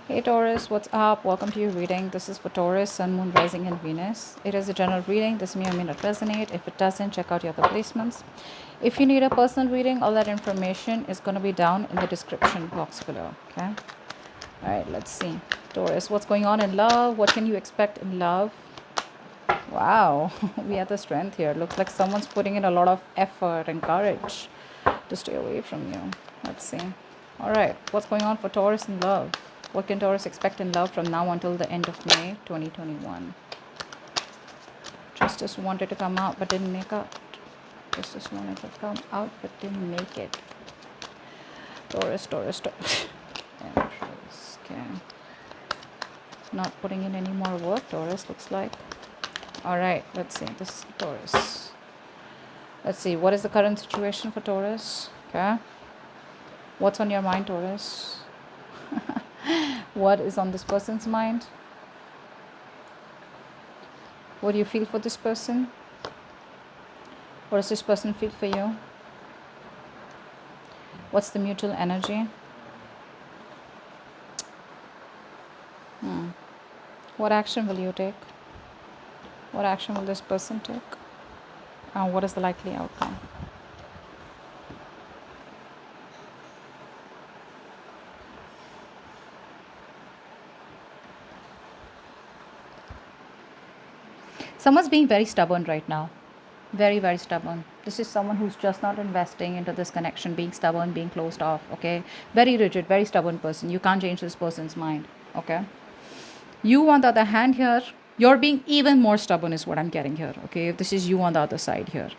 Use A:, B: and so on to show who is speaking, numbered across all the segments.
A: Hey Taurus, what's up? Welcome to your reading. This is for Taurus, Sun, Moon, Rising, and Venus. It is a general reading. This may or may not resonate. If it doesn't, check out your other placements. If you need a personal reading, all that information is going to be down in the description box below. Okay? Alright, let's see. Taurus, what's going on in love? What can you expect in love? Wow, we have the strength here. Looks like someone's putting in a lot of effort and courage to stay away from you. Let's see. All right, what's going on for Taurus in love? What can Taurus expect in love from now until the end of May 2021? Justice wanted to come out but didn't make out. Justice wanted to come out but didn't make it. Taurus, Taurus, Taurus. Empress. Okay. Not putting in any more work, Taurus, looks like. All right, let's see. This is Taurus. Let's see. What is the current situation for Taurus? Okay. What's on your mind, Taurus? What is on this person's mind? What do you feel for this person? What does this person feel for you? What's the mutual energy? What action will you take? What action will this person take? And what is the likely outcome? Someone's being very stubborn right now. Very, very stubborn. This is someone who's just not investing into this connection, being stubborn, being closed off, okay? Very rigid, very stubborn person. You can't change this person's mind, okay? You, on the other hand, here, you're being even more stubborn, is what I'm getting here, okay? If this is you on the other side here.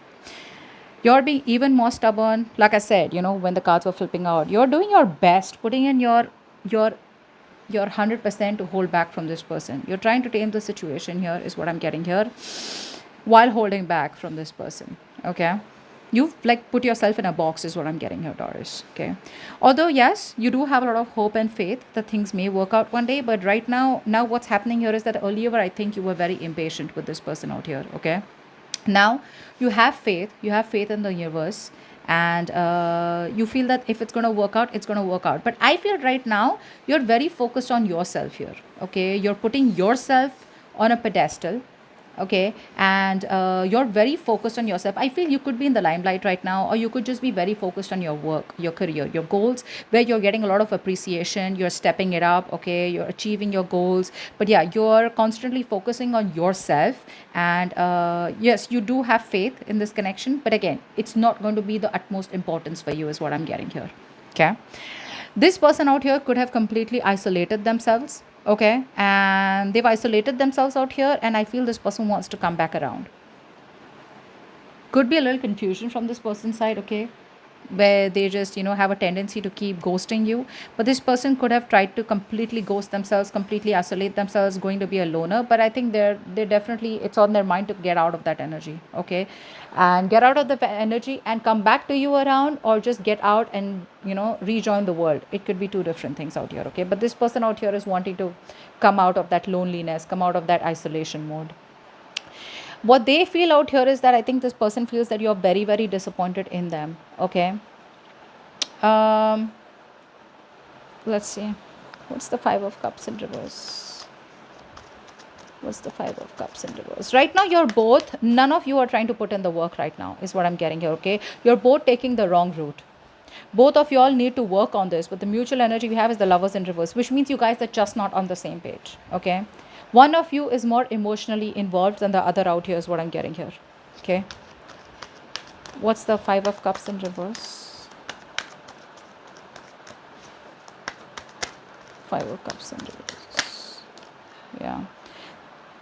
A: You're being even more stubborn. Like I said, when the cards were flipping out, you're doing your best, putting in your 100% to hold back from this person. You're trying to tame the situation here, is what I'm getting here, while holding back from this person, okay? You've like put yourself in a box, is what I'm getting here, Taurus, okay? Although yes, you do have a lot of hope and faith that things may work out one day, but right now what's happening here is that earlier I think you were very impatient with this person out here, okay? Now you have faith in the universe, and you feel that if it's going to work out, it's going to work out. But I feel right now you're very focused on yourself here, okay? You're putting yourself on a pedestal, okay? And you're very focused on yourself. I feel you could be in the limelight right now, or you could just be very focused on your work, your career, your goals, where you're getting a lot of appreciation, you're stepping it up, okay? You're achieving your goals. But yeah, you're constantly focusing on yourself. And yes, you do have faith in this connection, but again, it's not going to be the utmost importance for you, is what I'm getting here, okay? This person out here could have completely isolated themselves, okay? And they've isolated themselves out here, and I feel this person wants to come back around. Could be a little confusion from this person's side, okay? Where they just have a tendency to keep ghosting you. But this person could have tried to completely ghost themselves, completely isolate themselves, going to be a loner. But I think they're definitely, it's on their mind to get out of that energy, okay? And get out of the energy and come back to you around, or just get out and rejoin the world. It could be two different things out here, okay? But this person out here is wanting to come out of that loneliness, come out of that isolation mode. What they feel out here is that I think this person feels that you're very, very disappointed in them, okay? um let's see. What's the Five of Cups in reverse? What's the Five of Cups in reverse? Right now, you're both, none of you are trying to put in the work right now, is what I'm getting here, okay? You're both taking the wrong route. Both of you all need to work on this, but the mutual energy we have is the Lovers in reverse, which means you guys are just not on the same page, okay? One of you is more emotionally involved than the other out here, is what I'm getting here, okay? What's the Five of Cups in reverse? Five of Cups in reverse. Yeah.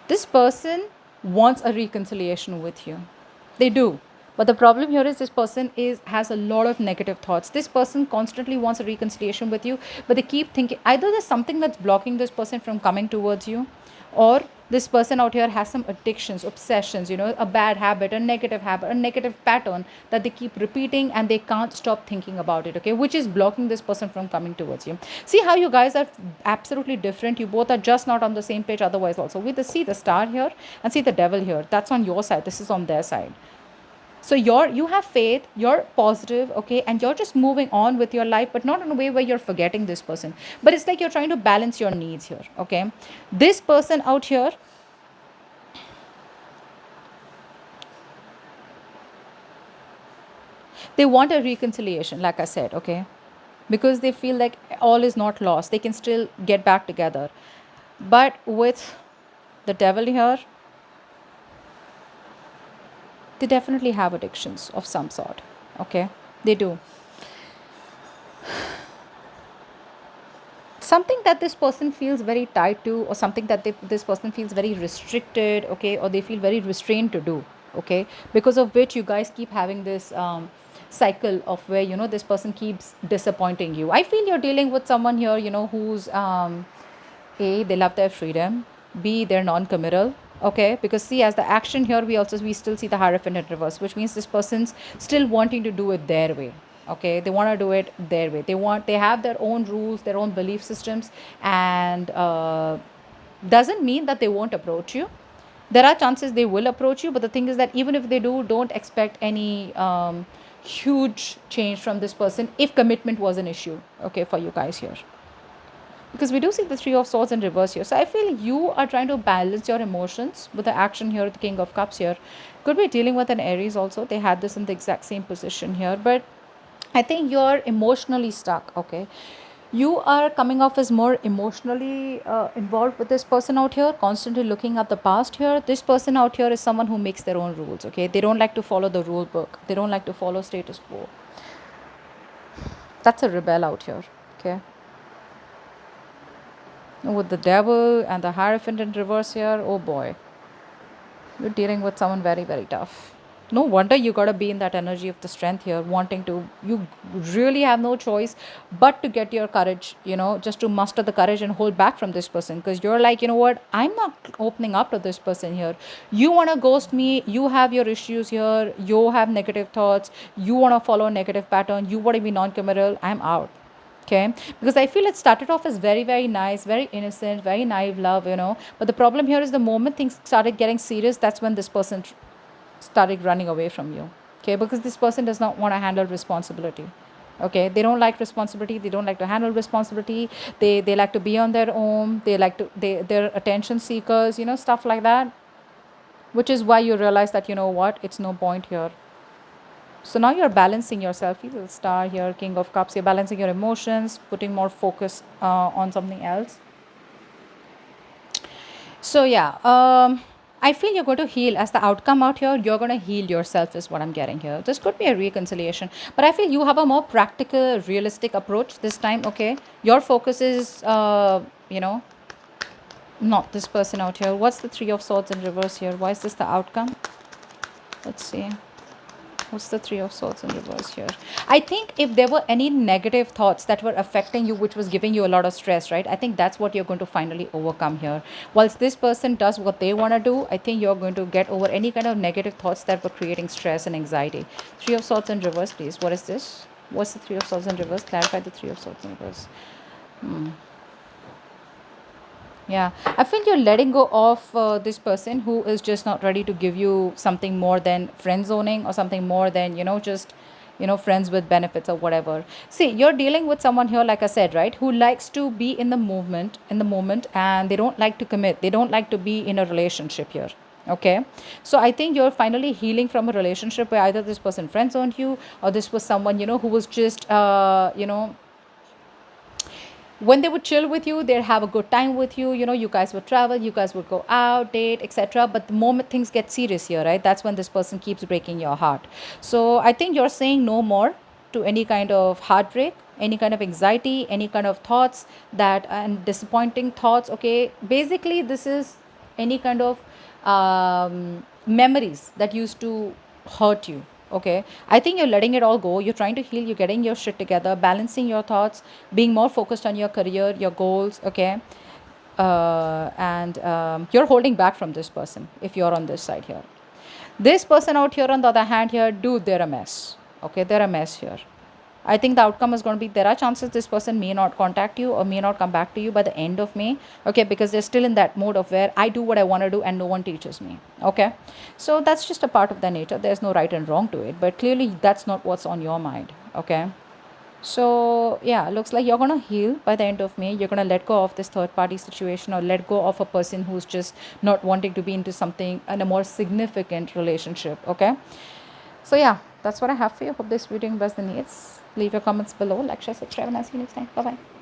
A: This person wants a reconciliation with you. They do. But the problem here is this person has a lot of negative thoughts. This person constantly wants a reconciliation with you, but they keep thinking either there's something that's blocking this person from coming towards you, or this person out here has some addictions, obsessions, a bad habit, a negative habit, a negative pattern that they keep repeating, and they can't stop thinking about it, okay? Which is blocking this person from coming towards you. See how you guys are absolutely different. You both are just not on the same page otherwise also. See the Star here and see the Devil here. That's on your side. This is on their side. So you have faith, you're positive, okay, and you're just moving on with your life, but not in a way where you're forgetting this person, but it's like you're trying to balance your needs here, okay. This person out here, they want a reconciliation, like I said, okay, because they feel like all is not lost, they can still get back together. But with the devil here, they definitely have addictions of some sort, okay, they do. Something that this person feels very tied to, or something that this person feels very restricted, okay, or they feel very restrained to do, okay, because of which you guys keep having this cycle of where this person keeps disappointing you. I feel you're dealing with someone here, who's a, they love their freedom, b, they're non-committal, okay, because see, as the action here, we still see the hierophant in reverse, which means this person's still wanting to do it their way, okay, they want to do it their way, they have their own rules, their own belief systems, and doesn't mean that they won't approach you. There are chances they will approach you, but the thing is that even if they do, don't expect any huge change from this person if commitment was an issue, okay, for you guys here, because we do see the three of swords in reverse here. So I feel you are trying to balance your emotions with the action here, the king of cups here. Could be dealing with an Aries also, they had this in the exact same position here, but I think you're emotionally stuck, okay. You are coming off as more emotionally involved with this person out here, constantly looking at the past here. This person out here is someone who makes their own rules, okay. They don't like to follow the rule book, they don't like to follow status quo. That's a rebel out here, okay. With the devil and the hierophant in reverse here, oh boy, you're dealing with someone very, very tough. No wonder you got to be in that energy of the strength here, wanting to, you really have no choice but to get your courage, just to muster the courage and hold back from this person, because you're like, you know what, I'm not opening up to this person here. You want to ghost me, you have your issues here, you have negative thoughts, you want to follow a negative pattern, you want to be non committal, I'm out, okay, because I feel it started off as very, very nice, very innocent, very naive love, but the problem here is the moment things started getting serious, that's when this person started running away from you, okay, because this person does not want to handle responsibility, okay, they don't like responsibility, they don't like to handle responsibility, they like to be on their own, they like to they're attention seekers, stuff like that, which is why you realize that, what, it's no point here. So now you're balancing yourself. You will star here, king of cups, you're balancing your emotions, putting more focus on something else. So yeah, I feel you're going to heal as the outcome out here. You're going to heal yourself, is what I'm getting here. This could be a reconciliation, but I feel you have a more practical, realistic approach this time. Okay, your focus is, not this person out here. What's the three of swords in reverse here? Why is this the outcome? Let's see. What's the three of swords in reverse here? I think if there were any negative thoughts that were affecting you, which was giving you a lot of stress, right, I think that's what you're going to finally overcome here. Whilst this person does what they want to do, I think you're going to get over any kind of negative thoughts that were creating stress and anxiety. Three of swords in reverse, please. What is this? What's the three of swords in reverse? Clarify the three of swords in reverse. Yeah, I feel you're letting go of this person who is just not ready to give you something more than friend zoning, or something more than, just, friends with benefits or whatever. See, you're dealing with someone here, like I said, right, who likes to be in the moment, and they don't like to commit. They don't like to be in a relationship here. Okay, so I think you're finally healing from a relationship where either this person friend zoned you, or this was someone, who was just, when they would chill with you, they'd have a good time with you, you guys would travel, you guys would go out, date, etc. But the moment things get serious here, right, that's when this person keeps breaking your heart. So I think you're saying no more to any kind of heartbreak, any kind of anxiety, any kind of thoughts that, and disappointing thoughts, okay. Basically, this is any kind of memories that used to hurt you, okay. I think you're letting it all go, you're trying to heal, you're getting your shit together, balancing your thoughts, being more focused on your career, your goals, okay. And you're holding back from this person if you're on this side here. This person out here, on the other hand here, dude, they're a mess, okay, they're a mess here. I think the outcome is going to be, there are chances this person may not contact you or may not come back to you by the end of May. Okay, because they're still in that mode of where I do what I want to do and no one teaches me. Okay, so that's just a part of the nature. There's no right and wrong to it, but clearly that's not what's on your mind. Okay, so yeah, looks like you're gonna heal by the end of May. You're gonna let go of this third party situation, or let go of a person who's just not wanting to be into something in a more significant relationship. Okay, so yeah, that's what I have for you. Hope this reading was the needs. Leave your comments below, like, share, subscribe, and I'll see you next time. Bye bye.